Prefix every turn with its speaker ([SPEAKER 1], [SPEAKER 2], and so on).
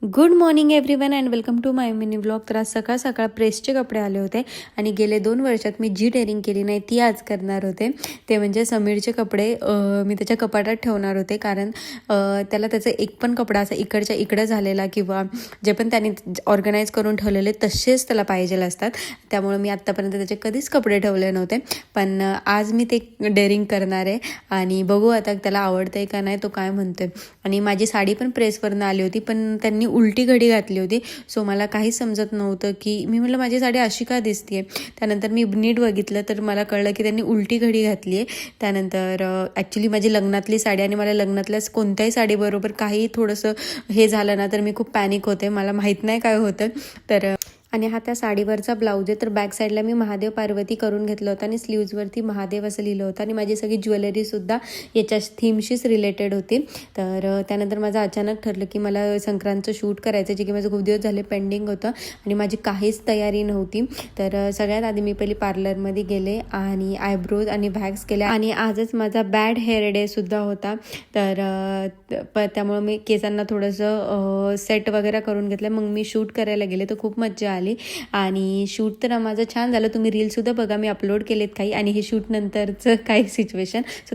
[SPEAKER 1] Good morning everyone and welcome to my mini blog. तर आज सकाळ सकाळ प्रेसचे कपडे आले होते आणि गेले 2 वर्षात मी जी डेअरिंग केली नाही ती आज करणार होते. ते म्हणजे समीरचे कपडे मी त्याच्या कपाटात ठेवणार होते, कारण त्याला त्याचा एक पण कपडा असा इकडच्या इकडं झालेला किंवा जे पण त्यांनी ऑर्गनाईज करून ठेवलेले तसेच त्याला पाहिजे असतात. त्यामुळे मी आत्तापर्यंत त्याचे कधीच कपडे ठेवले नव्हते, पण आज मी ते डेअरिंग करणार आहे आणि बघू आता त्याला आवडतं आहे का नाही, तो काय म्हणतोय. आणि माझी साडी पण प्रेसवरनं आली होती, पण त्यांनी उलटी घडी घातली होती. सो मला काहीच समजत नव्हतं की मी म्हटलं माझी साडी अशी का दिसते. त्यानंतर मी नीट बघितलं तर मला कळलं की त्यांनी उलटी घडी घातली आहे. त्यानंतर ॲक्च्युली माझी लग्नातली साडी आणि मला लग्नातल्याच कोणत्याही साडीबरोबर काही थोडंसं हे झालं ना तर मी खूप पॅनिक होते. मला माहीत नाही काय होतं. तर आणि हा त्या साडीवरचा ब्लाऊज आहे. तर बॅक साईडला मी महादेव पार्वती करून घेतलं होतं आणि स्लीव्जवरती महादेव असं लिहिलं होतं आणि माझी सगळी ज्वेलरीसुद्धा याच्या थीमशीच रिलेटेड होती. तर त्यानंतर माझं अचानक ठरलं की मला संक्रांतचं शूट करायचं, जे की माझं खूप दिवस झाले पेंडिंग होतं आणि माझी काहीच तयारी नव्हती. तर सगळ्यात आधी मी पहिली पार्लरमध्ये गेले आणि आयब्रोज आणि वॅक्स केल्या आणि आजच माझा बॅड हेअर डेसुद्धा होता. तर त्यामुळं मी केसांना थोडंसं सेट वगैरे करून घेतलं. मग मी शूट करायला गेले तर खूप मज्जा आली आणि शूट तर माझं छान झालं. तुम्ही रीलसुद्धा बघा, मी अपलोड केलेत काही, आणि हे शूट नंतरचं काही सिच्युएशन. सो